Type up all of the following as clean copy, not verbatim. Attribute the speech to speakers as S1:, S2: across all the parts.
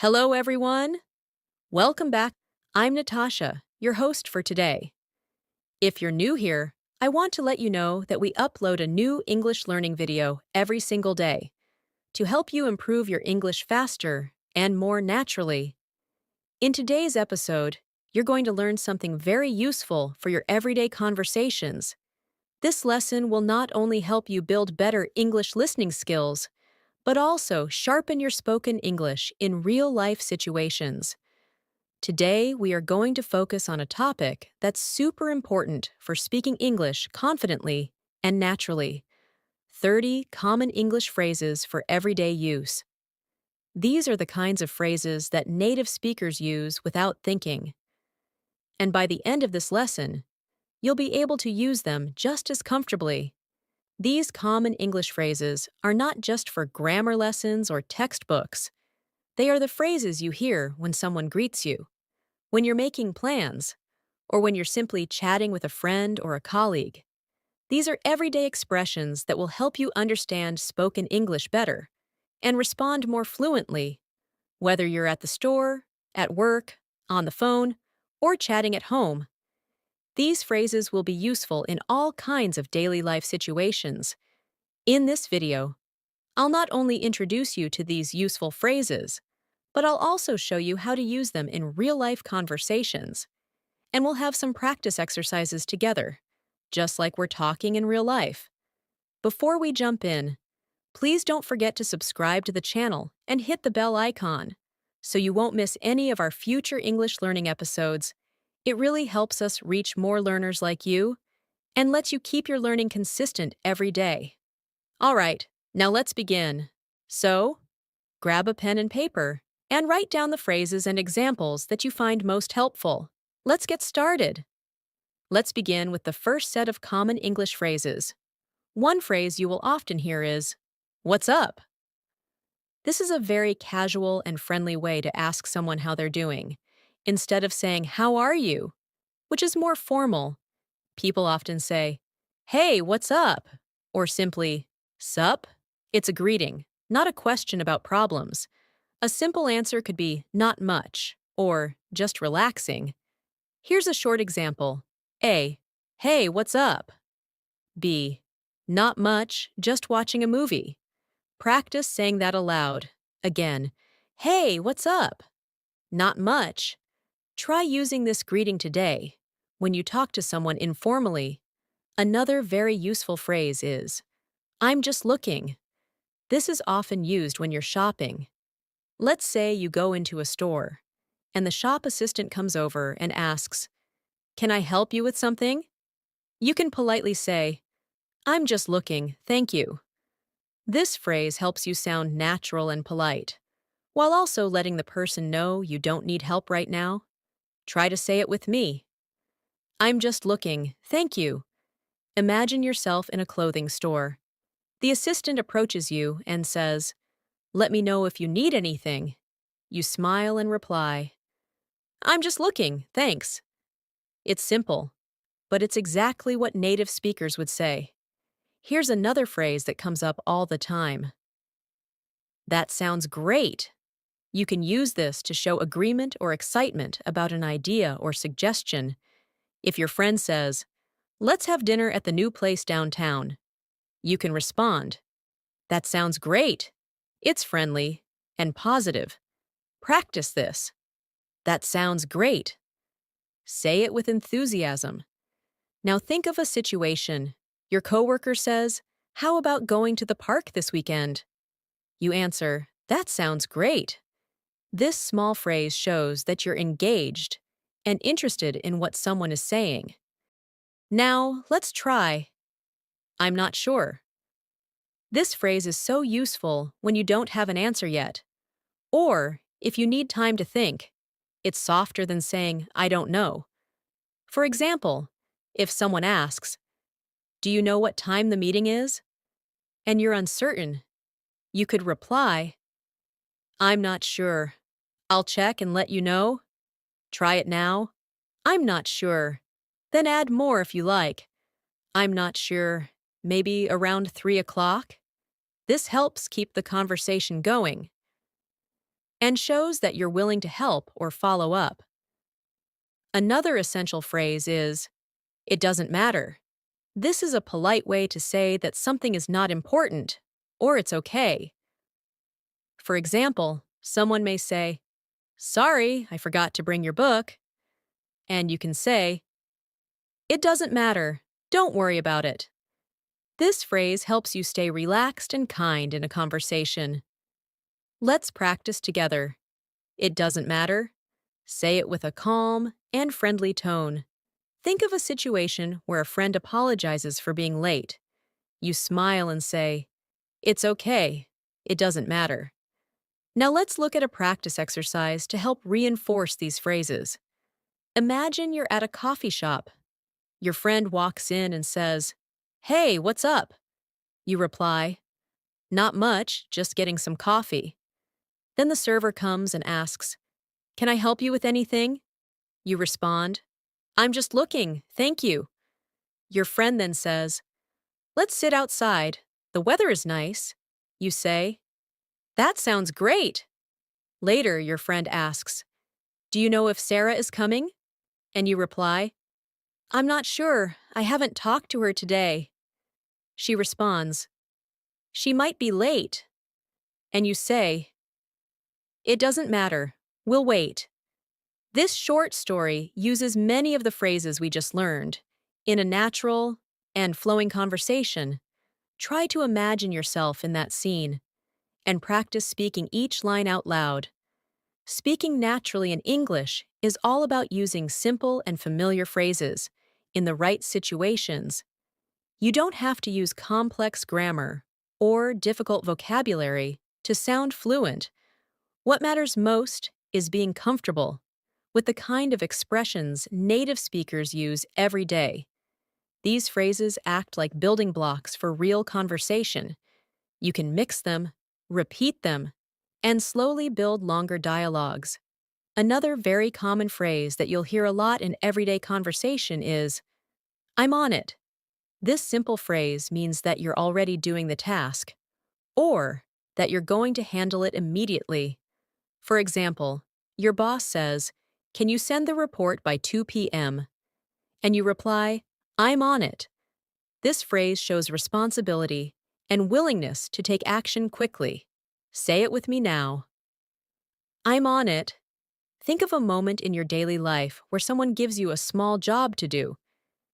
S1: Hello, everyone. Welcome back. I'm Natasha, your host for today. If you're new here, I want to let you know that we upload a new English learning video every single day to help you improve your English faster and more naturally. In today's episode, you're going to learn something very useful for your everyday conversations. This lesson will not only help you build better English listening skills, but also sharpen your spoken English in real-life situations. Today, we are going to focus on a topic that's super important for speaking English confidently and naturally: 30 common English phrases for everyday use. These are the kinds of phrases that native speakers use without thinking. And by the end of this lesson, you'll be able to use them just as comfortably. These common English phrases are not just for grammar lessons or textbooks. They are the phrases you hear when someone greets you, when you're making plans, or when you're simply chatting with a friend or a colleague. These are everyday expressions that will help you understand spoken English better and respond more fluently, whether you're at the store, at work, on the phone, or chatting at home. These phrases will be useful in all kinds of daily life situations. In this video, I'll not only introduce you to these useful phrases, but I'll also show you how to use them in real-life conversations. And we'll have some practice exercises together, just like we're talking in real life. Before we jump in, please don't forget to subscribe to the channel and hit the bell icon so you won't miss any of our future English learning episodes. It really helps us reach more learners like you and lets you keep your learning consistent every day. All right, now let's begin. So, grab a pen and paper and write down the phrases and examples that you find most helpful. Let's get started. Let's begin with the first set of common English phrases. One phrase you will often hear is, "What's up?" This is a very casual and friendly way to ask someone how they're doing. Instead of saying, "How are you?" which is more formal, people often say, "Hey, what's up?" or simply, "Sup?" It's a greeting, not a question about problems. A simple answer could be, "Not much," or "Just relaxing." Here's a short example. A. Hey, what's up? B. Not much, just watching a movie. Practice saying that aloud. Again, "Hey, what's up?" Not much. Try using this greeting today when you talk to someone informally. Another very useful phrase is, "I'm just looking." This is often used when you're shopping. Let's say you go into a store, and the shop assistant comes over and asks, "Can I help you with something?" You can politely say, "I'm just looking, thank you." This phrase helps you sound natural and polite, while also letting the person know you don't need help right now. Try to say it with me. "I'm just looking, thank you." Imagine yourself in a clothing store. The assistant approaches you and says, "Let me know if you need anything." You smile and reply, "I'm just looking, thanks." It's simple, but it's exactly what native speakers would say. Here's another phrase that comes up all the time. "That sounds great." You can use this to show agreement or excitement about an idea or suggestion. If your friend says, "Let's have dinner at the new place downtown," you can respond, "That sounds great." It's friendly and positive. Practice this. "That sounds great." Say it with enthusiasm. Now think of a situation. Your coworker says, "How about going to the park this weekend?" You answer, "That sounds great." This small phrase shows that you're engaged and interested in what someone is saying. Now, let's try, "I'm not sure." This phrase is so useful when you don't have an answer yet, or if you need time to think. It's softer than saying, "I don't know." For example, if someone asks, "Do you know what time the meeting is?" and you're uncertain, you could reply, "I'm not sure. I'll check and let you know." Try it now. "I'm not sure." Then add more if you like. "I'm not sure. Maybe around 3 o'clock?" This helps keep the conversation going. and shows that you're willing to help or follow up. Another essential phrase is, "It doesn't matter." This is a polite way to say that something is not important, or it's okay. For example, someone may say, "Sorry, I forgot to bring your book." And you can say, "It doesn't matter. Don't worry about it." This phrase helps you stay relaxed and kind in a conversation. Let's practice together. It doesn't matter. Say it with a calm and friendly tone. Think of a situation where a friend apologizes for being late. You smile and say, "It's okay. It doesn't matter." Now let's look at a practice exercise to help reinforce these phrases. Imagine you're at a coffee shop. Your friend walks in and says, "Hey, what's up?" You reply, "Not much, just getting some coffee." Then the server comes and asks, "Can I help you with anything?" You respond, "I'm just looking, thank you." Your friend then says, "Let's sit outside. The weather is nice." You say, "That sounds great." Later, your friend asks, "Do you know if Sarah is coming?" And you reply, "I'm not sure. I haven't talked to her today." She responds, "She might be late." And you say, "It doesn't matter. We'll wait." This short story uses many of the phrases we just learned. In a natural and flowing conversation, try to imagine yourself in that scene and practice speaking each line out loud. Speaking naturally in English is all about using simple and familiar phrases in the right situations. You don't have to use complex grammar or difficult vocabulary to sound fluent. What matters most is being comfortable with the kind of expressions native speakers use every day. These phrases act like building blocks for real conversation. You can mix them, repeat them, and slowly build longer dialogues. Another very common phrase that you'll hear a lot in everyday conversation is, "I'm on it." This simple phrase means that you're already doing the task, or that you're going to handle it immediately. For example, your boss says, "Can you send the report by 2 p.m.?" And you reply, "I'm on it." This phrase shows responsibility and willingness to take action quickly. Say it with me now. I'm on it. Think of a moment in your daily life where someone gives you a small job to do.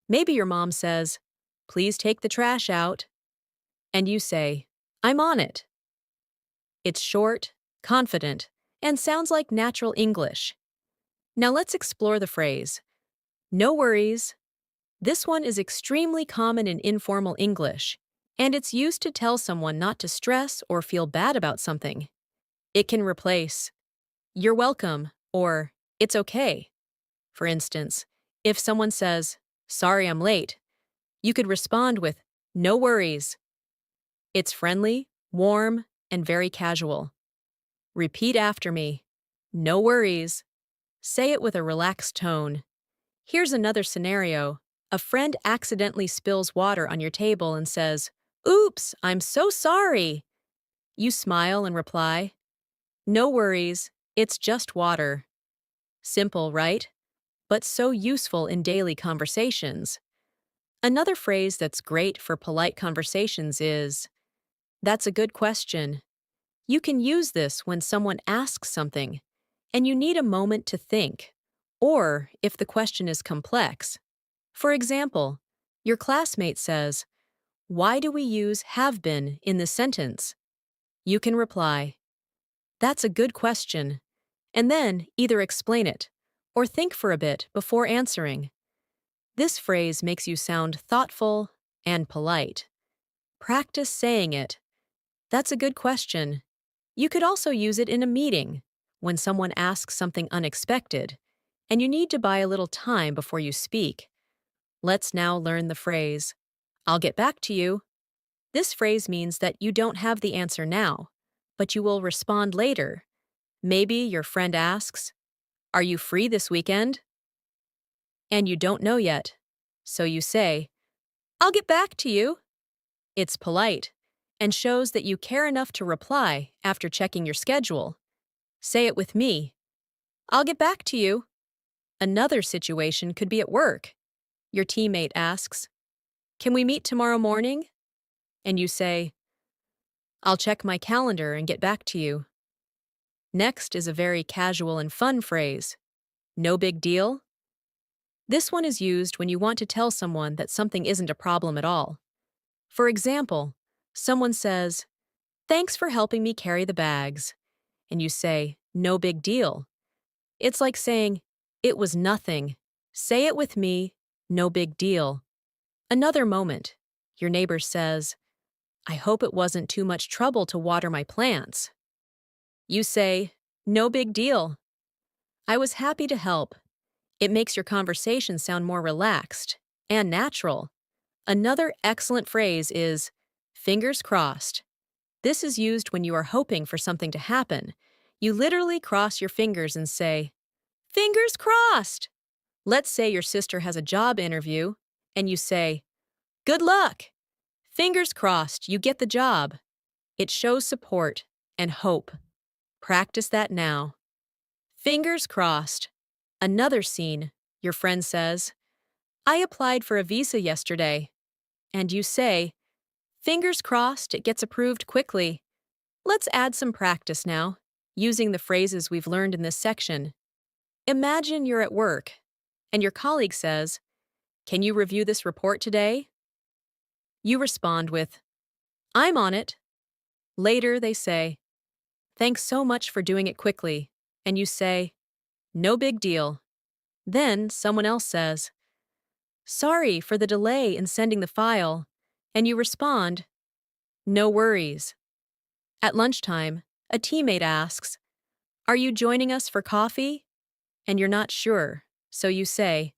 S1: Maybe your mom says, "Please take the trash out." And you say, "I'm on it." It's short, confident, and sounds like natural English. Now let's explore the phrase, "No worries." This one is extremely common in informal English, and it's used to tell someone not to stress or feel bad about something. It can replace, "You're welcome," or "It's okay." For instance, if someone says, "Sorry I'm late," you could respond with, "No worries." It's friendly, warm, and very casual. Repeat after me. No worries. Say it with a relaxed tone. Here's another scenario. A friend accidentally spills water on your table and says, "Oops, I'm so sorry." You smile and reply, "No worries, it's just water." Simple, right? But so useful in daily conversations. Another phrase that's great for polite conversations is, "That's a good question." You can use this when someone asks something and you need a moment to think, or if the question is complex. For example, your classmate says, "Why do we use have been in this sentence?" You can reply, "That's a good question," and then either explain it or think for a bit before answering. This phrase makes you sound thoughtful and polite. Practice saying it. "That's a good question." You could also use it in a meeting when someone asks something unexpected and you need to buy a little time before you speak. Let's now learn the phrase, "I'll get back to you." This phrase means that you don't have the answer now, but you will respond later. Maybe your friend asks, "Are you free this weekend?" And you don't know yet. So you say, "I'll get back to you." It's polite and shows that you care enough to reply after checking your schedule. Say it with me. I'll get back to you. Another situation could be at work. Your teammate asks, "Can we meet tomorrow morning?" And you say, "I'll check my calendar and get back to you." Next is a very casual and fun phrase, "No big deal." This one is used when you want to tell someone that something isn't a problem at all. For example, someone says, "Thanks for helping me carry the bags." And you say, "No big deal." It's like saying, "It was nothing." Say it with me, "No big deal." Another moment. Your neighbor says, "I hope it wasn't too much trouble to water my plants." You say, "No big deal. I was happy to help." It makes your conversation sound more relaxed and natural. Another excellent phrase is, "fingers crossed." This is used when you are hoping for something to happen. You literally cross your fingers and say, "Fingers crossed." Let's say your sister has a job interview, and you say, "Good luck. Fingers crossed you get the job." It shows support and hope. Practice that now. Fingers crossed. Another scene. Your friend says, "I applied for a visa yesterday." And you say, "Fingers crossed it gets approved quickly." Let's add some practice now, using the phrases we've learned in this section. Imagine you're at work, and your colleague says, "Can you review this report today?" You respond with, "I'm on it." Later, they say, "Thanks so much for doing it quickly." And you say, "No big deal." Then someone else says, "Sorry for the delay in sending the file." And you respond, "No worries." At lunchtime, a teammate asks, "Are you joining us for coffee?" And you're not sure, so you say,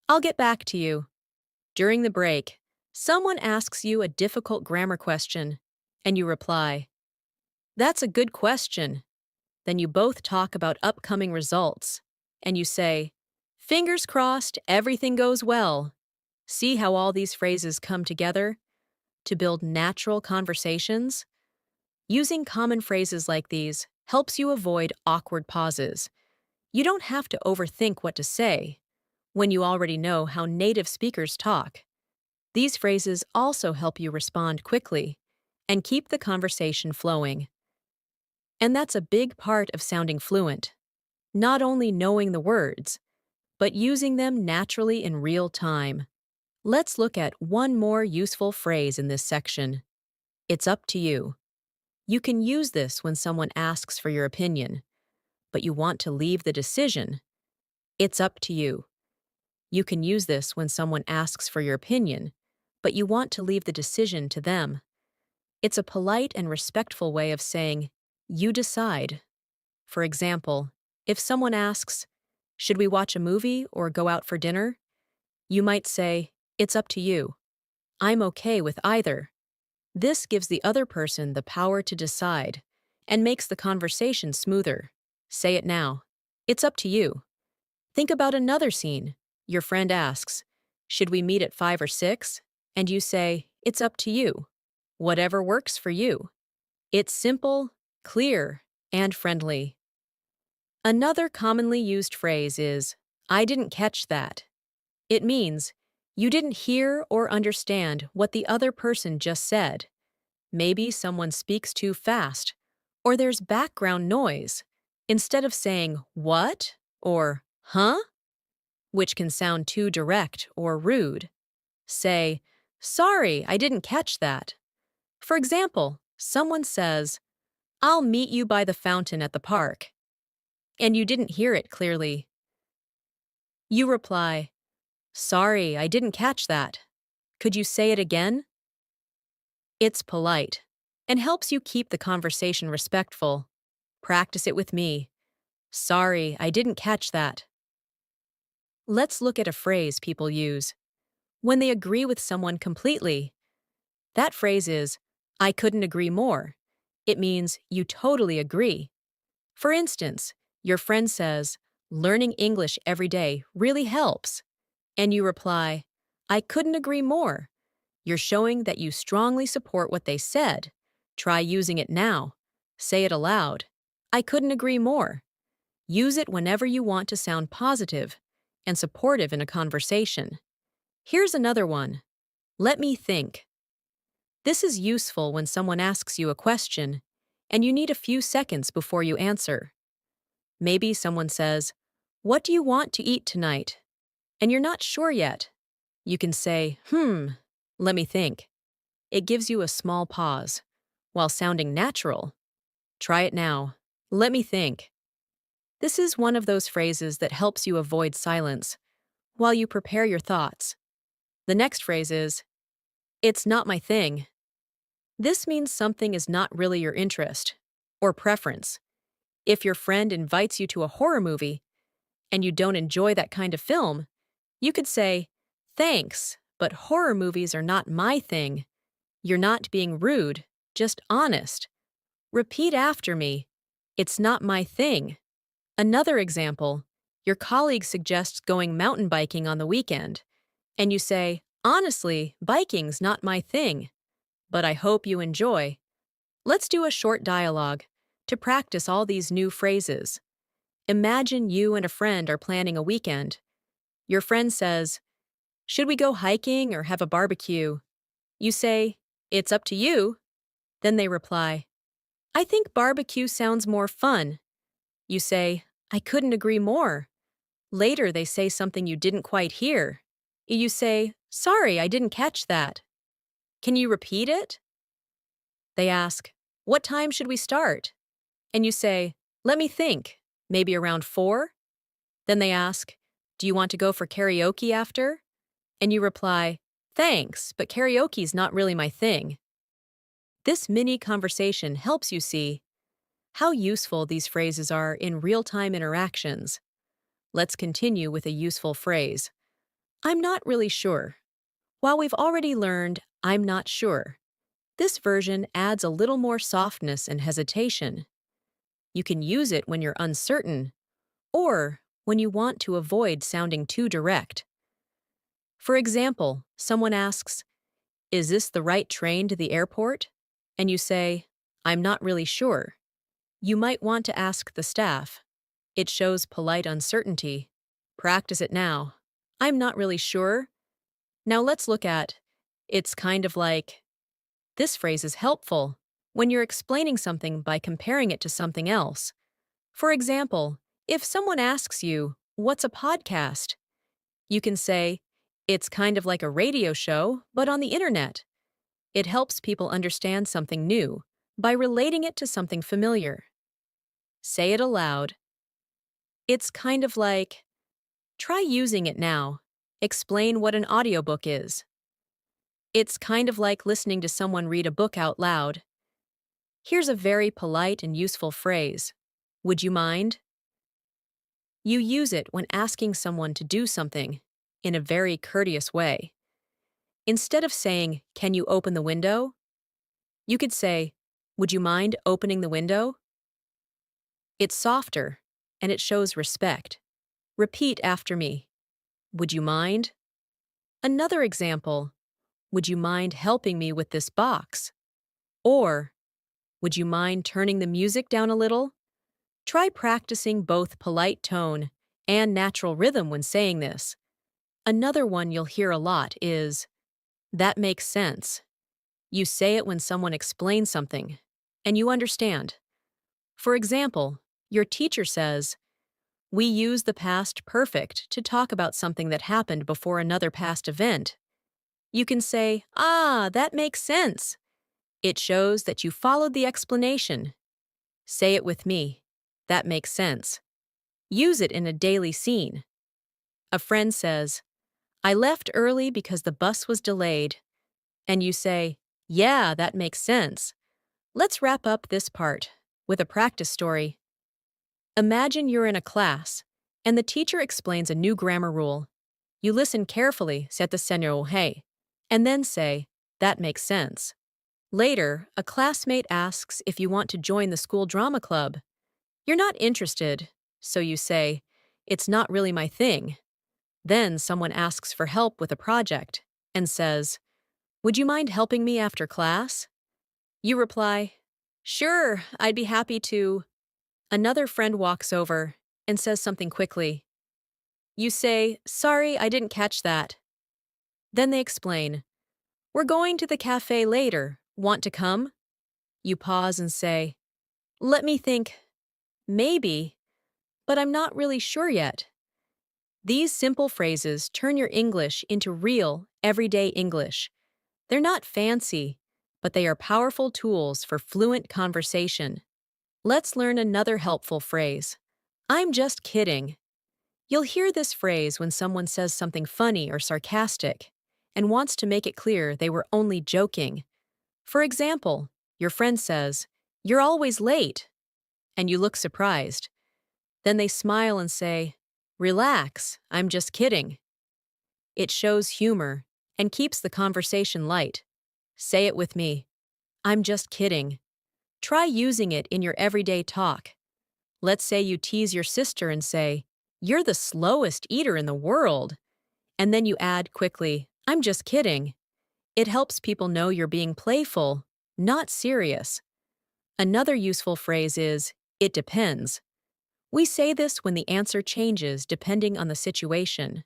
S1: "I'll get back to you." During the break, someone asks you a difficult grammar question, and you reply, "That's a good question." Then you both talk about upcoming results, and you say, "Fingers crossed everything goes well." See how all these phrases come together to build natural conversations? Using common phrases like these helps you avoid awkward pauses. You don't have to overthink what to say when you already know how native speakers talk. These phrases also help you respond quickly and keep the conversation flowing. And that's a big part of sounding fluent. Not only knowing the words, but using them naturally in real time. Let's look at one more useful phrase in this section. It's up to you. You can use this when someone asks for your opinion, but you want to leave the decision. It's up to you. You can use this when someone asks for your opinion, but you want to leave the decision to them. It's a polite and respectful way of saying, "You decide." For example, if someone asks, "Should we watch a movie or go out for dinner?" You might say, "It's up to you. I'm okay with either." This gives the other person the power to decide and makes the conversation smoother. Say it now. It's up to you. Think about another scene. Your friend asks, "Should we meet at 5 or 6?" And you say, "It's up to you. Whatever works for you." It's simple, clear, and friendly. Another commonly used phrase is, "I didn't catch that." It means, you didn't hear or understand what the other person just said. Maybe someone speaks too fast, or there's background noise. Instead of saying, "What?" or "Huh?" which can sound too direct or rude, say, "Sorry, I didn't catch that." For example, someone says, "I'll meet you by the fountain at the park," and you didn't hear it clearly. You reply, "Sorry, I didn't catch that. Could you say it again?" It's polite and helps you keep the conversation respectful. Practice it with me. "Sorry, I didn't catch that." Let's look at a phrase people use when they agree with someone completely. That phrase is, "I couldn't agree more." It means you totally agree. For instance, your friend says, "Learning English every day really helps." And you reply, "I couldn't agree more." You're showing that you strongly support what they said. Try using it now. Say it aloud. I couldn't agree more. Use it whenever you want to sound positive and supportive in a conversation. Here's another one. Let me think. This is useful when someone asks you a question and you need a few seconds before you answer. Maybe someone says, "What do you want to eat tonight?" And you're not sure yet. You can say, let me think. It gives you a small pause, while sounding natural. Try it now. Let me think. This is one of those phrases that helps you avoid silence while you prepare your thoughts. The next phrase is, it's not my thing. This means something is not really your interest or preference. If your friend invites you to a horror movie and you don't enjoy that kind of film, you could say, thanks, but horror movies are not my thing. You're not being rude, just honest. Repeat after me. It's not my thing. Another example, your colleague suggests going mountain biking on the weekend, and you say, honestly, biking's not my thing, but I hope you enjoy. Let's do a short dialogue to practice all these new phrases. Imagine you and a friend are planning a weekend. Your friend says, should we go hiking or have a barbecue? You say, it's up to you. Then they reply, I think barbecue sounds more fun. You say, I couldn't agree more. Later they say something you didn't quite hear. You say, sorry, I didn't catch that. Can you repeat it? They ask, what time should we start? And you say, let me think, maybe around 4? Then they ask, do you want to go for karaoke after? And you reply, thanks, but karaoke's not really my thing. This mini conversation helps you see how useful these phrases are in real-time interactions. Let's continue with a useful phrase. I'm not really sure. While we've already learned I'm not sure, this version adds a little more softness and hesitation. You can use it when you're uncertain or when you want to avoid sounding too direct. For example, someone asks, is this the right train to the airport? And you say, I'm not really sure. You might want to ask the staff. It shows polite uncertainty. Practice it now. I'm not really sure. Now let's look at, it's kind of like. This phrase is helpful when you're explaining something by comparing it to something else. For example, if someone asks you, what's a podcast? You can say, it's kind of like a radio show, but on the internet. It helps people understand something new by relating it to something familiar. Say it aloud. It's kind of like. Try using it now. Explain what an audiobook is. It's kind of like listening to someone read a book out loud. Here's a very polite and useful phrase. Would you mind? You use it when asking someone to do something in a very courteous way. Instead of saying, can you open the window? You could say, would you mind opening the window? It's softer, and it shows respect. Repeat after me. Would you mind? Another example, would you mind helping me with this box? Or, would you mind turning the music down a little? Try practicing both polite tone and natural rhythm when saying this. Another one you'll hear a lot is, that makes sense. You say it when someone explains something, and you understand. For example, your teacher says, we use the past perfect to talk about something that happened before another past event. You can say, that makes sense. It shows that you followed the explanation. Say it with me. That makes sense. Use it in a daily scene. A friend says, I left early because the bus was delayed. And you say, yeah, that makes sense. Let's wrap up this part with a practice story. Imagine you're in a class, and the teacher explains a new grammar rule. You listen carefully, hey, and then say, that makes sense. Later, a classmate asks if you want to join the school drama club. You're not interested, so you say, it's not really my thing. Then someone asks for help with a project and says, would you mind helping me after class? You reply, sure, I'd be happy to. Another friend walks over and says something quickly. You say, "Sorry, I didn't catch that." Then they explain, "We're going to the cafe later. Want to come?" You pause and say, "Let me think. Maybe, but I'm not really sure yet." These simple phrases turn your English into real, everyday English. They're not fancy, but they are powerful tools for fluent conversation. Let's learn another helpful phrase. I'm just kidding. You'll hear this phrase when someone says something funny or sarcastic and wants to make it clear they were only joking. For example, your friend says, "You're always late," and you look surprised. Then they smile and say, "Relax, I'm just kidding." It shows humor and keeps the conversation light. Say it with me. I'm just kidding. Try using it in your everyday talk. Let's say you tease your sister and say, "You're the slowest eater in the world." And then you add quickly, "I'm just kidding." It helps people know you're being playful, not serious. Another useful phrase is, "It depends." We say this when the answer changes depending on the situation.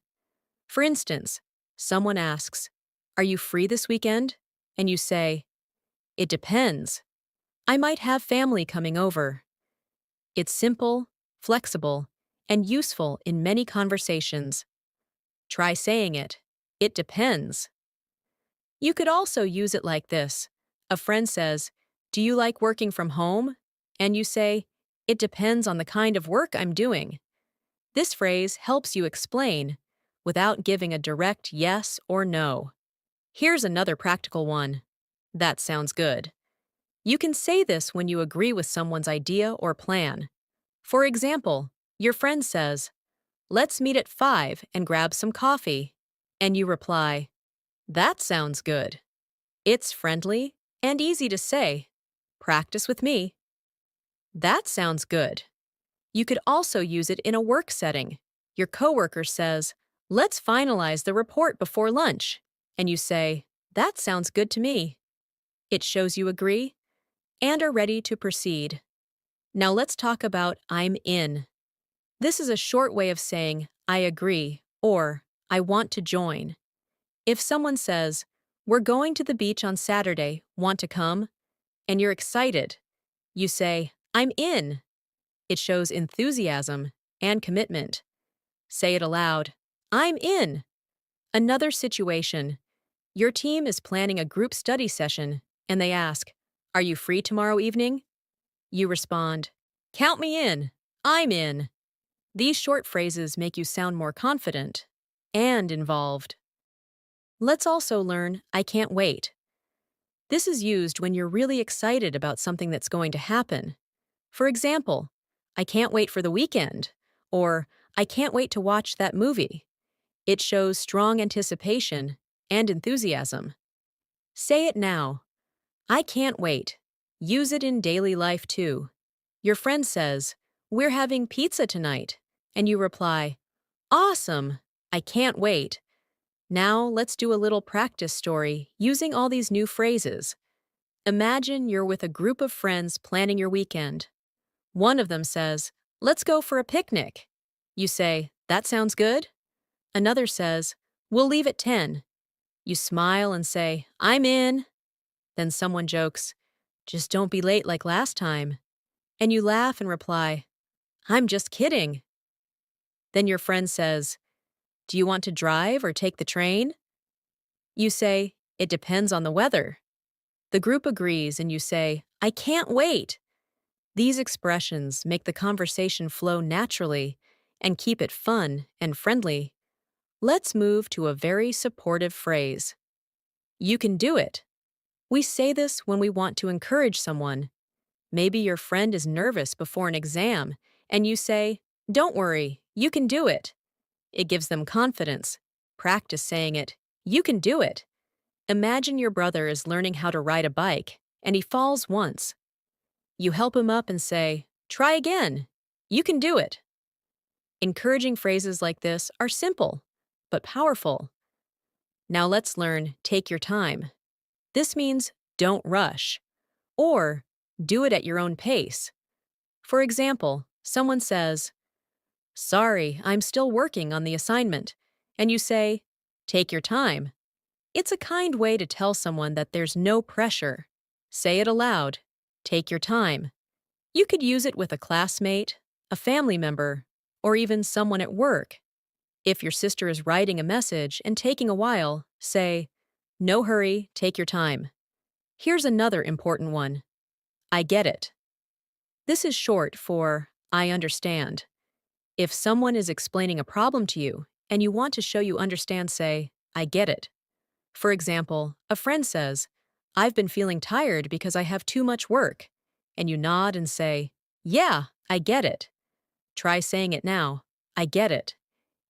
S1: For instance, someone asks, "Are you free this weekend?" And you say, "It depends. I might have family coming over." It's simple, flexible, and useful in many conversations. Try saying it. It depends. You could also use it like this. A friend says, "Do you like working from home?" And you say, "It depends on the kind of work I'm doing." This phrase helps you explain without giving a direct yes or no. Here's another practical one. That sounds good. You can say this when you agree with someone's idea or plan. For example, your friend says, "Let's meet at 5 and grab some coffee." And you reply, "That sounds good." It's friendly and easy to say. Practice with me. That sounds good. You could also use it in a work setting. Your coworker says, "Let's finalize the report before lunch." And you say, "That sounds good to me." It shows you agree and are ready to proceed. Now let's talk about "I'm in." This is a short way of saying "I agree" or "I want to join." If someone says, "We're going to the beach on Saturday, want to come?" and you're excited, you say, "I'm in." It shows enthusiasm and commitment. Say it aloud. I'm in. Another situation. Your team is planning a group study session, and they ask, "Are you free tomorrow evening?" You respond, "Count me in. I'm in." These short phrases make you sound more confident and involved. Let's also learn "I can't wait." This is used when you're really excited about something that's going to happen. For example, "I can't wait for the weekend," or "I can't wait to watch that movie." It shows strong anticipation and enthusiasm. Say it now. I can't wait. Use it in daily life too. Your friend says, "We're having pizza tonight," and you reply, "Awesome! I can't wait." Now let's do a little practice story using all these new phrases. Imagine you're with a group of friends planning your weekend. One of them says, "Let's go for a picnic." You say, "That sounds good." Another says, "We'll leave at 10. You smile and say, "I'm in." Then someone jokes, "Just don't be late like last time." And you laugh and reply, "I'm just kidding." Then your friend says, "Do you want to drive or take the train?" You say, "It depends on the weather." The group agrees and you say, "I can't wait." These expressions make the conversation flow naturally and keep it fun and friendly. Let's move to a very supportive phrase. You can do it. We say this when we want to encourage someone. Maybe your friend is nervous before an exam, and you say, "Don't worry, you can do it." It gives them confidence. Practice saying it. You can do it. Imagine your brother is learning how to ride a bike, and he falls once. You help him up and say, "Try again. You can do it." Encouraging phrases like this are simple, but powerful. Now let's learn "take your time." This means don't rush, or do it at your own pace. For example, someone says, "Sorry, I'm still working on the assignment," and you say, "Take your time." It's a kind way to tell someone that there's no pressure. Say it aloud. Take your time. You could use it with a classmate, a family member, or even someone at work. If your sister is writing a message and taking a while, say, "No hurry, take your time." Here's another important one. I get it. This is short for I understand. If someone is explaining a problem to you and you want to show you understand, say, I get it. For example, a friend says, I've been feeling tired because I have too much work. And you nod and say, Yeah, I get it. Try saying it now. I get it.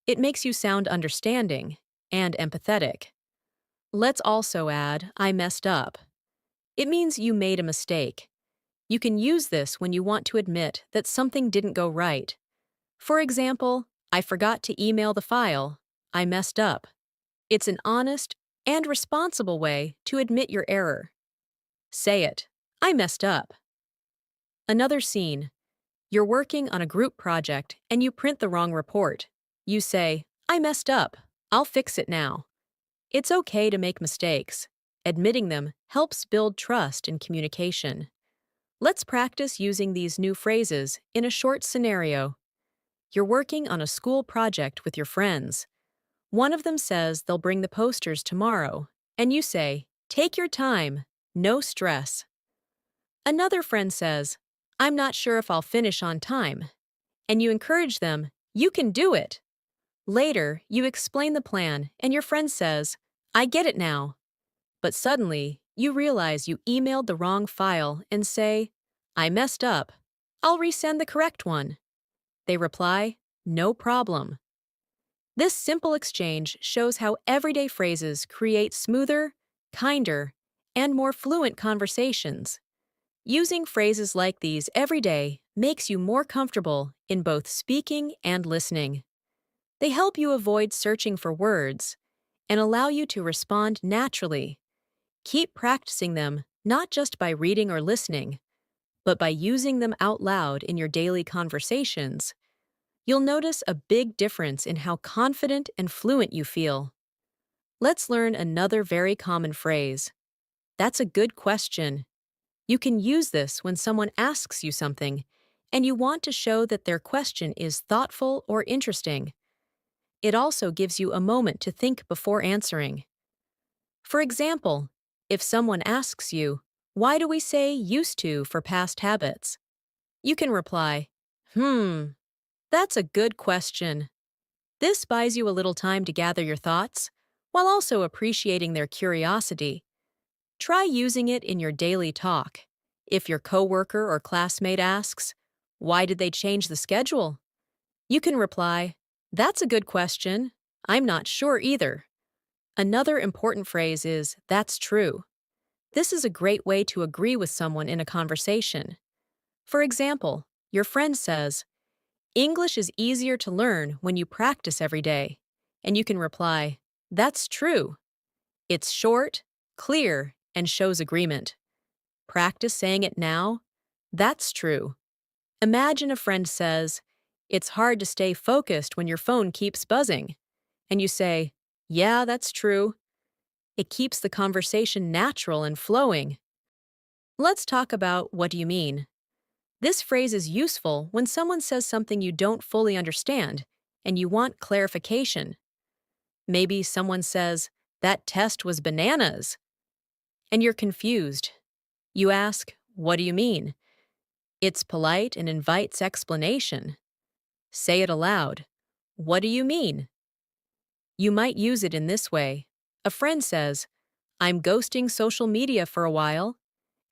S1: It makes you sound understanding and empathetic. Let's also add, I messed up. It means you made a mistake. You can use this when you want to admit that something didn't go right. For example, I forgot to email the file. I messed up. It's an honest and responsible way to admit your error. Say it. I messed up. Another scene. You're working on a group project and you print the wrong report. You say, I messed up. I'll fix it now. It's okay to make mistakes. Admitting them helps build trust in communication. Let's practice using these new phrases in a short scenario. You're working on a school project with your friends. One of them says they'll bring the posters tomorrow, and you say, Take your time, no stress. Another friend says, I'm not sure if I'll finish on time, and you encourage them, You can do it. Later, you explain the plan, and your friend says, I get it now. But suddenly, you realize you emailed the wrong file and say, I messed up. I'll resend the correct one. They reply, No problem. This simple exchange shows how everyday phrases create smoother, kinder, and more fluent conversations. Using phrases like these every day makes you more comfortable in both speaking and listening. They help you avoid searching for words and allow you to respond naturally. Keep practicing them not just by reading or listening, but by using them out loud in your daily conversations. You'll notice a big difference in how confident and fluent you feel. Let's learn another very common phrase. That's a good question. You can use this when someone asks you something, and you want to show that their question is thoughtful or interesting. It also gives you a moment to think before answering. For example, if someone asks you, Why do we say used to for past habits? You can reply, That's a good question. This buys you a little time to gather your thoughts, while also appreciating their curiosity. Try using it in your daily talk. If your coworker or classmate asks, Why did they change the schedule? You can reply, That's a good question. I'm not sure either. Another important phrase is, That's true. This is a great way to agree with someone in a conversation. For example, your friend says, English is easier to learn when you practice every day. And you can reply, That's true. It's short, clear, and shows agreement. Practice saying it now. That's true. Imagine a friend says, It's hard to stay focused when your phone keeps buzzing. And you say, Yeah, that's true. It keeps the conversation natural and flowing. Let's talk about what do you mean. This phrase is useful when someone says something you don't fully understand and you want clarification. Maybe someone says, That test was bananas, and you're confused. You ask, What do you mean? It's polite and invites explanation. Say it aloud. What do you mean? You might use it in this way. A friend says, I'm ghosting social media for a while.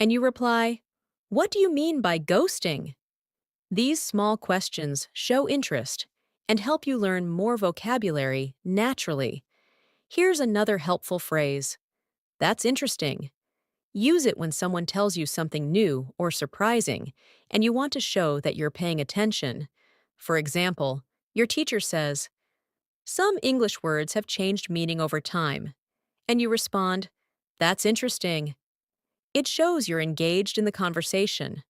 S1: And you reply, What do you mean by ghosting? These small questions show interest and help you learn more vocabulary naturally. Here's another helpful phrase. That's interesting. Use it when someone tells you something new or surprising, and you want to show that you're paying attention. For example, your teacher says, Some English words have changed meaning over time. And you respond, That's interesting. It shows you're engaged in the conversation.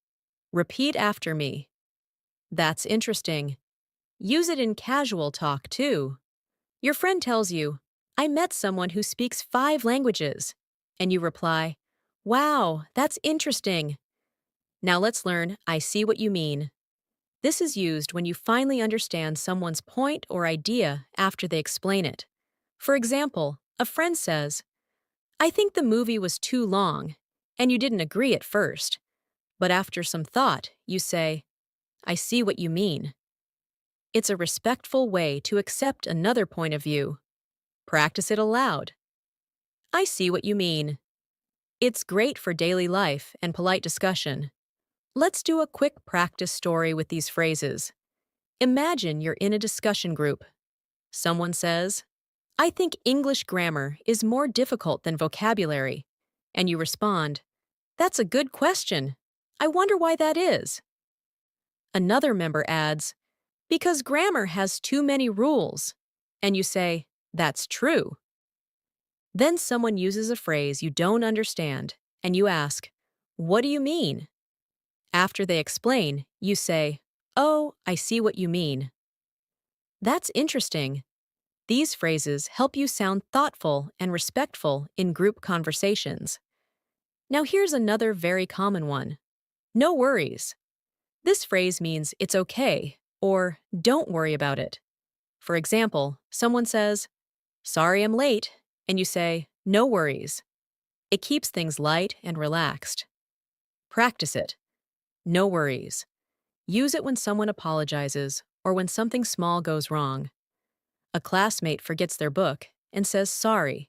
S1: Repeat after me. That's interesting. Use it in casual talk, too. Your friend tells you, I met someone who speaks 5 languages. And you reply, Wow, that's interesting. Now let's learn I see what you mean. This is used when you finally understand someone's point or idea after they explain it. For example, a friend says, I think the movie was too long, and you didn't agree at first. But after some thought, you say, I see what you mean. It's a respectful way to accept another point of view. Practice it aloud. I see what you mean. It's great for daily life and polite discussion. Let's do a quick practice story with these phrases. Imagine you're in a discussion group. Someone says, I think English grammar is more difficult than vocabulary. And you respond, That's a good question. I wonder why that is. Another member adds, Because grammar has too many rules. And you say, That's true. Then someone uses a phrase you don't understand, and you ask, What do you mean? After they explain, you say, Oh, I see what you mean. That's interesting. These phrases help you sound thoughtful and respectful in group conversations. Now here's another very common one. No worries. This phrase means it's okay or don't worry about it. For example, someone says, Sorry I'm late, and you say, No worries. It keeps things light and relaxed. Practice it. No worries. Use it when someone apologizes or when something small goes wrong. A classmate forgets their book and says sorry.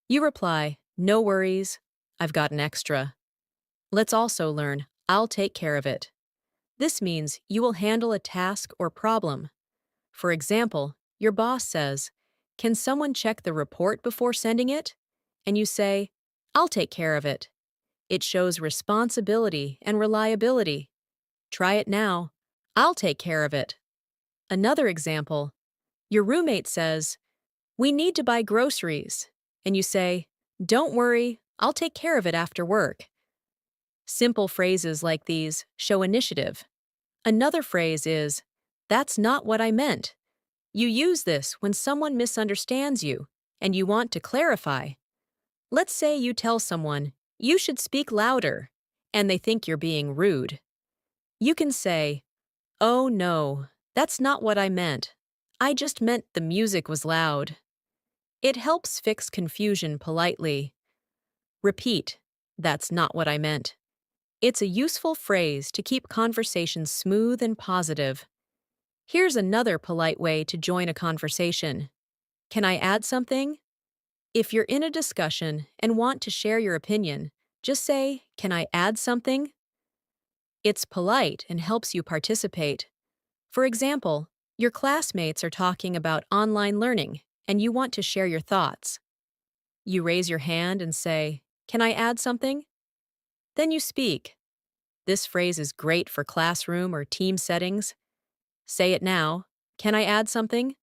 S1: You reply, No worries, I've got an extra. Let's also learn, I'll take care of it. This means you will handle a task or problem. For example, your boss says, Can someone check the report before sending it? And you say, I'll take care of it. It shows responsibility and reliability. Try it now. I'll take care of it. Another example, your roommate says, We need to buy groceries. And you say, Don't worry, I'll take care of it after work. Simple phrases like these show initiative. Another phrase is, That's not what I meant. You use this when someone misunderstands you and you want to clarify. Let's say you tell someone, You should speak louder, and they think you're being rude. You can say, Oh no, that's not what I meant. I just meant the music was loud. It helps fix confusion politely. Repeat, That's not what I meant. It's a useful phrase to keep conversations smooth and positive. Here's another polite way to join a conversation. Can I add something? If you're in a discussion and want to share your opinion, just say, Can I add something? It's polite and helps you participate. For example, your classmates are talking about online learning and you want to share your thoughts. You raise your hand and say, Can I add something? Then you speak. This phrase is great for classroom or team settings. Say it now. Can I add something?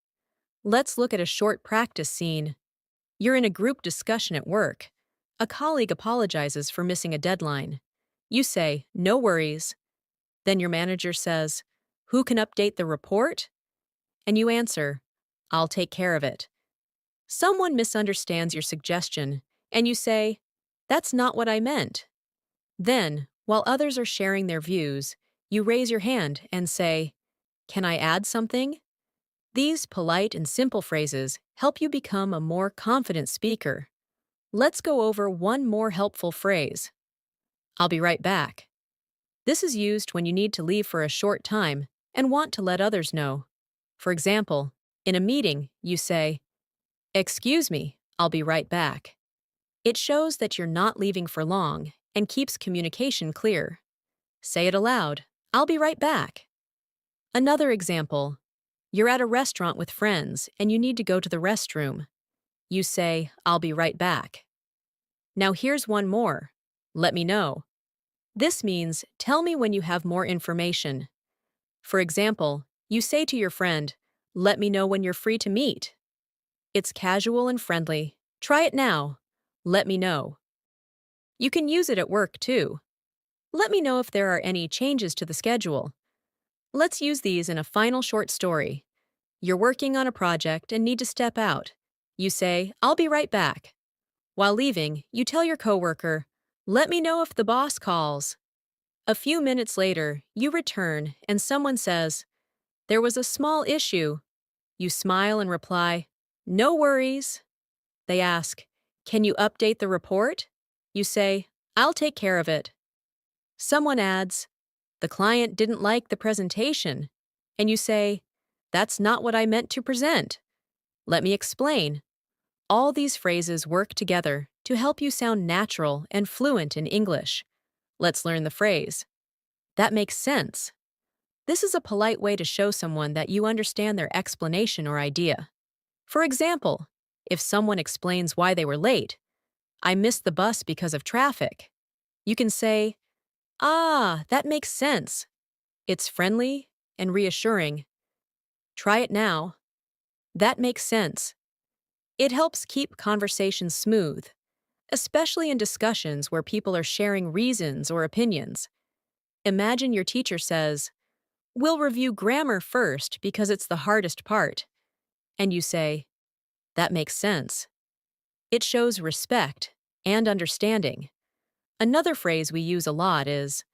S1: Let's look at a short practice scene. You're in a group discussion at work. A colleague apologizes for missing a deadline. You say, No worries. Then your manager says, Who can update the report? And you answer, I'll take care of it. Someone misunderstands your suggestion, and you say, That's not what I meant. Then, while others are sharing their views, you raise your hand and say, Can I add something? These polite and simple phrases help you become a more confident speaker. Let's go over one more helpful phrase. I'll be right back. This is used when you need to leave for a short time and want to let others know. For example, in a meeting, you say, Excuse me, I'll be right back. It shows that you're not leaving for long and keeps communication clear. Say it aloud, I'll be right back. Another example, you're at a restaurant with friends and you need to go to the restroom. You say, I'll be right back. Now here's one more. Let me know. This means tell me when you have more information. For example, you say to your friend, Let me know when you're free to meet. It's casual and friendly. Try it now. Let me know. You can use it at work too. Let me know if there are any changes to the schedule. Let's use these in a final short story. You're working on a project and need to step out. You say, I'll be right back. While leaving, you tell your coworker, let me know if the boss calls. A few minutes later, you return and someone says, there was a small issue. You smile and reply, no worries. They ask, can you update the report? You say, I'll take care of it. Someone adds, the client didn't like the presentation. And you say, that's not what I meant to present. Let me explain. All these phrases work together to help you sound natural and fluent in English. Let's learn the phrase. That makes sense. This is a polite way to show someone that you understand their explanation or idea. For example, if someone explains why they were late, I missed the bus because of traffic. You can say, ah, that makes sense. It's friendly and reassuring. Try it now. That makes sense. It helps keep conversations smooth, especially in discussions where people are sharing reasons or opinions. Imagine your teacher says, we'll review grammar first because it's the hardest part. And you say, that makes sense. It shows respect and understanding. Another phrase we use a lot is,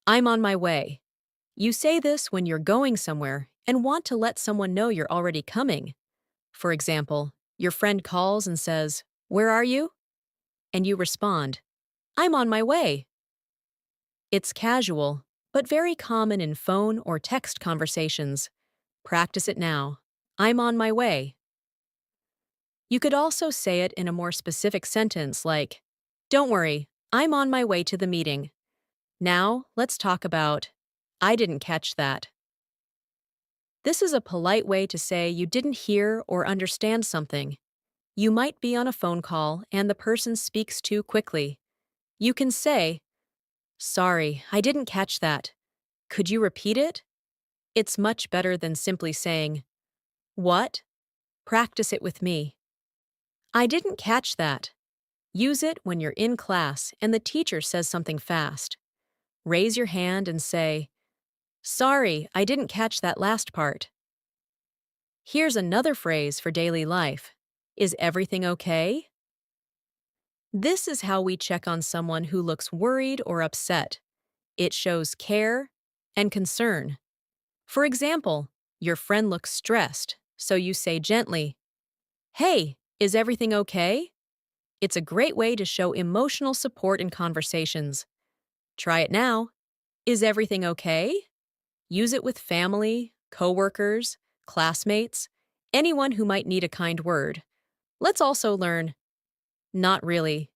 S1: I'm on my way. You say this when you're going somewhere and want to let someone know you're already coming. For example, your friend calls and says, where are you? And you respond, I'm on my way. It's casual, but very common in phone or text conversations. Practice it now. I'm on my way. You could also say it in a more specific sentence like, don't worry, I'm on my way to the meeting. Now, let's talk about, I didn't catch that. This is a polite way to say you didn't hear or understand something. You might be on a phone call and the person speaks too quickly. You can say, sorry, I didn't catch that. Could you repeat it? It's much better than simply saying, what? Practice it with me. I didn't catch that. Use it when you're in class and the teacher says something fast. Raise your hand and say, sorry, I didn't catch that last part. Here's another phrase for daily life. Is everything okay? This is how we check on someone who looks worried or upset. It shows care and concern. For example, your friend looks stressed, so you say gently, hey, is everything okay? It's a great way to show emotional support in conversations. Try it now. Is everything okay? Use it with family, coworkers, classmates, anyone who might need a kind word. Let's also learn, not really.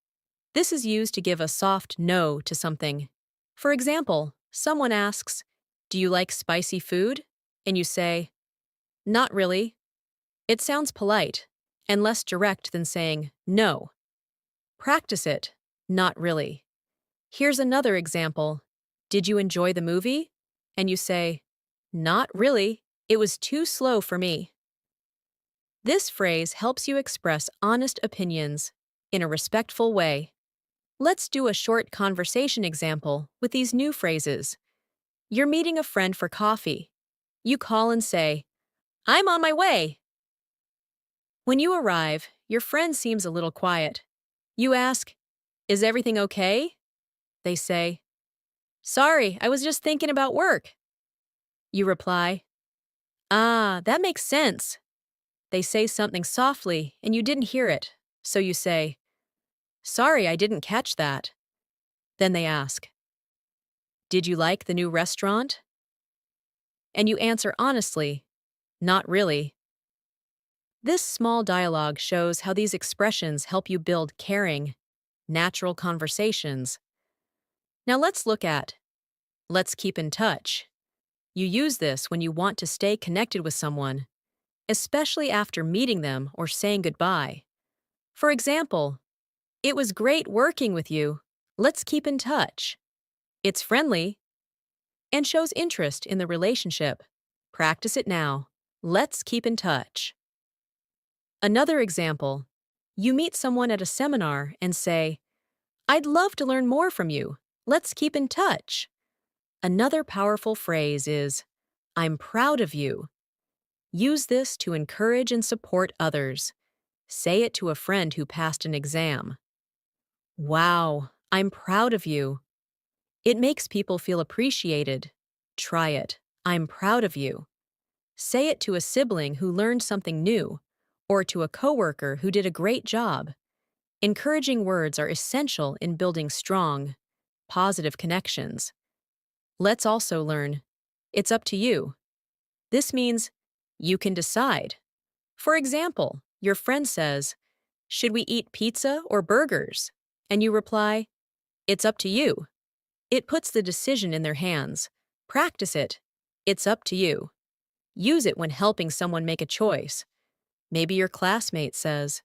S1: This is used to give a soft no to something. For example, someone asks, do you like spicy food? And you say, not really. It sounds polite and less direct than saying no. Practice it, not really. Here's another example. Did you enjoy the movie? And you say, not really. It was too slow for me. This phrase helps you express honest opinions in a respectful way. Let's do a short conversation example with these new phrases. You're meeting a friend for coffee. You call and say, I'm on my way. When you arrive, your friend seems a little quiet. You ask, is everything okay? They say, sorry, I was just thinking about work. You reply, ah, that makes sense. They say something softly and you didn't hear it, so you say, sorry, I didn't catch that. Then they ask, did you like the new restaurant? And you answer honestly, not really. This small dialogue shows how these expressions help you build caring, natural conversations. Now let's keep in touch. You use this when you want to stay connected with someone, especially after meeting them or saying goodbye. For example, it was great working with you. Let's keep in touch. It's friendly and shows interest in the relationship. Practice it now. Let's keep in touch. Another example, you meet someone at a seminar and say, I'd love to learn more from you. Let's keep in touch. Another powerful phrase is, I'm proud of you. Use this to encourage and support others. Say it to a friend who passed an exam. Wow, I'm proud of you. It makes people feel appreciated. Try it. I'm proud of you. Say it to a sibling who learned something new, or to a coworker who did a great job. Encouraging words are essential in building strong, positive connections. Let's also learn, it's up to you. This means you can decide. For example, your friend says, should we eat pizza or burgers? And you reply, it's up to you. It puts the decision in their hands. Practice it. It's up to you. Use it when helping someone make a choice. Maybe your classmate says,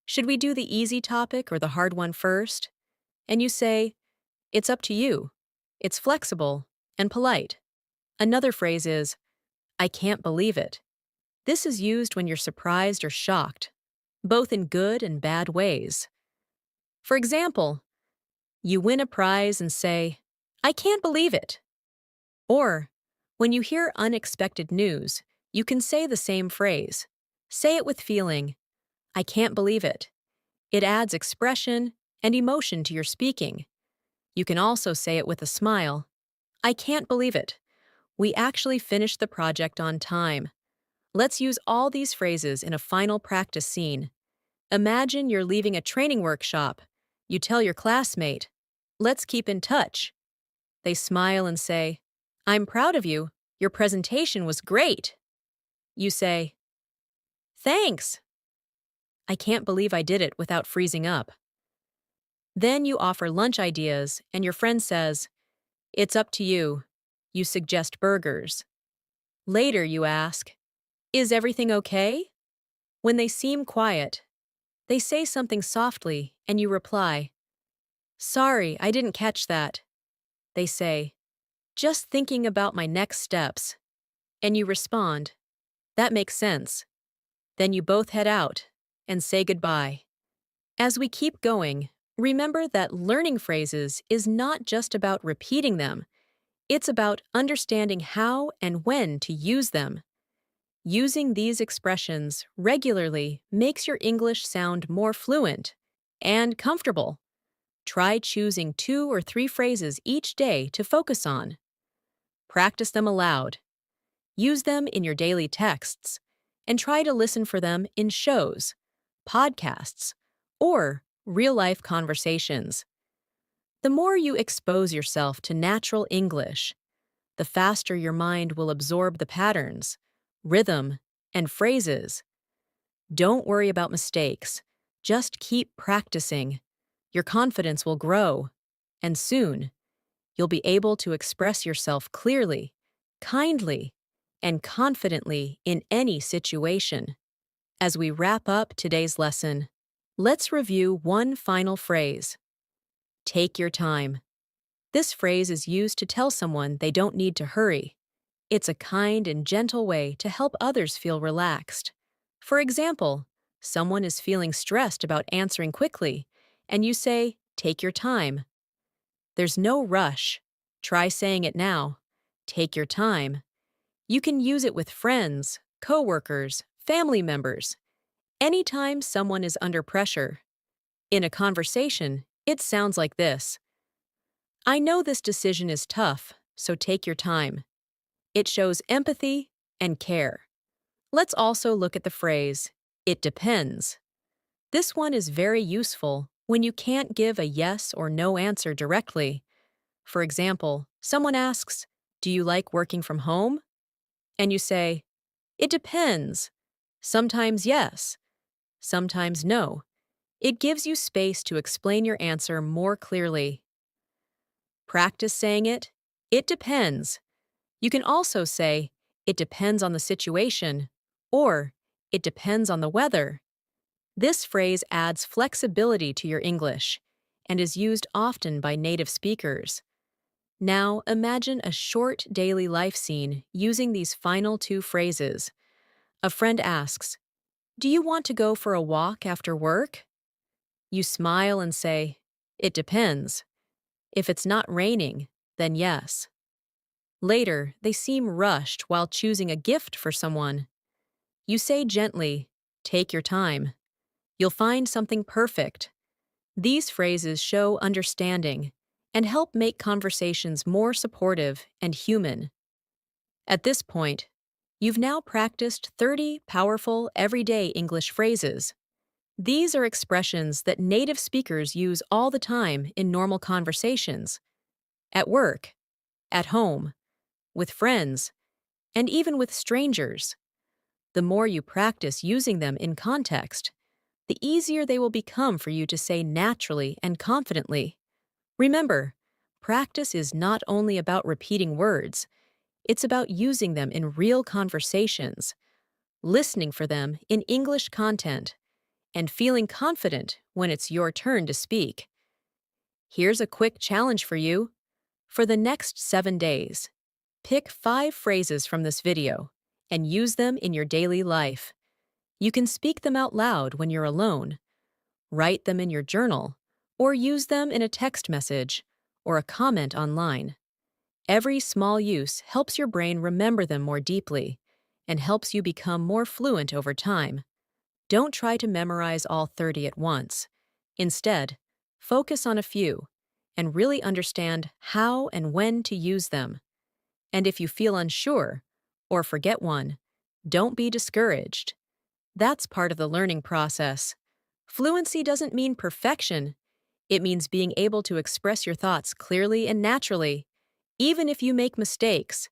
S1: should we do the easy topic or the hard one first? And you say, it's up to you. It's flexible and polite. Another phrase is, I can't believe it. This is used when you're surprised or shocked, both in good and bad ways. For example, you win a prize and say, I can't believe it. Or, when you hear unexpected news, you can say the same phrase. Say it with feeling, I can't believe it. It adds expression and emotion to your speaking. You can also say it with a smile. I can't believe it. We actually finished the project on time. Let's use all these phrases in a final practice scene. Imagine you're leaving a training workshop. You tell your classmate, let's keep in touch. They smile and say, I'm proud of you. Your presentation was great. You say, thanks. I can't believe I did it without freezing up. Then you offer lunch ideas, and your friend says, it's up to you. You suggest burgers. Later you ask, is everything okay? When they seem quiet, they say something softly, and you reply, sorry, I didn't catch that. They say, just thinking about my next steps. And you respond, that makes sense. Then you both head out and say goodbye. As we keep going, remember that learning phrases is not just about repeating them. It's about understanding how and when to use them. Using these expressions regularly makes your English sound more fluent and comfortable. Try choosing 2 or 3 phrases each day to focus on. Practice them aloud. Use them in your daily texts, and try to listen for them in shows, podcasts, or real-life conversations. The more you expose yourself to natural English, the faster your mind will absorb the patterns, rhythm, and phrases. Don't worry about mistakes. Just keep practicing. Your confidence will grow, and soon, you'll be able to express yourself clearly, kindly, and confidently in any situation. As we wrap up today's lesson, let's review one final phrase. Take your time. This phrase is used to tell someone they don't need to hurry. It's a kind and gentle way to help others feel relaxed. For example, someone is feeling stressed about answering quickly, and you say, take your time. There's no rush. Try saying it now. Take your time. You can use it with friends, coworkers, family members. Anytime someone is under pressure. In a conversation, it sounds like this. I know this decision is tough, so take your time. It shows empathy and care. Let's also look at the phrase, it depends. This one is very useful when you can't give a yes or no answer directly. For example, someone asks, do you like working from home? And you say, it depends. Sometimes yes, sometimes no. It gives you space to explain your answer more clearly. Practice saying it depends. You can also say, it depends on the situation, or it depends on the weather. This phrase adds flexibility to your English and is used often by native speakers. Now imagine a short daily life scene using these final 2 phrases. A friend asks, do you want to go for a walk after work? You smile and say, it depends. If it's not raining, then yes. Later, they seem rushed while choosing a gift for someone. You say gently, "Take your time. You'll find something perfect." These phrases show understanding and help make conversations more supportive and human. At this point, you've now practiced 30 powerful everyday English phrases. These are expressions that native speakers use all the time in normal conversations, at work, at home, with friends, and even with strangers. The more you practice using them in context, the easier they will become for you to say naturally and confidently. Remember, practice is not only about repeating words, it's about using them in real conversations, listening for them in English content, and feeling confident when it's your turn to speak. Here's a quick challenge for you. For the next 7 days, pick 5 phrases from this video and use them in your daily life. You can speak them out loud when you're alone, write them in your journal, or use them in a text message or a comment online. Every small use helps your brain remember them more deeply and helps you become more fluent over time. Don't try to memorize all 30 at once. Instead, focus on a few and really understand how and when to use them. And if you feel unsure or forget one, don't be discouraged. That's part of the learning process. Fluency doesn't mean perfection. It means being able to express your thoughts clearly and naturally, even if you make mistakes.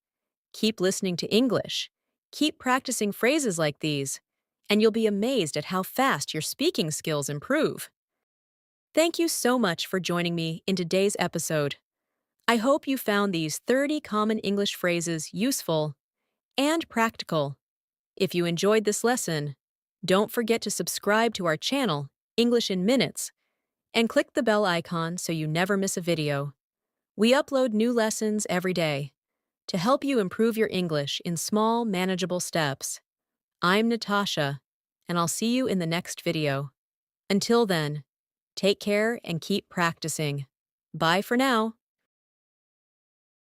S1: Keep listening to English. Keep practicing phrases like these, and you'll be amazed at how fast your speaking skills improve. Thank you so much for joining me in today's episode. I hope you found these 30 common English phrases useful and practical. If you enjoyed this lesson, don't forget to subscribe to our channel, English in Minutes, and click the bell icon so you never miss a video. We upload new lessons every day to help you improve your English in small, manageable steps. I'm Natasha, and I'll see you in the next video. Until then, take care and keep practicing. Bye for now.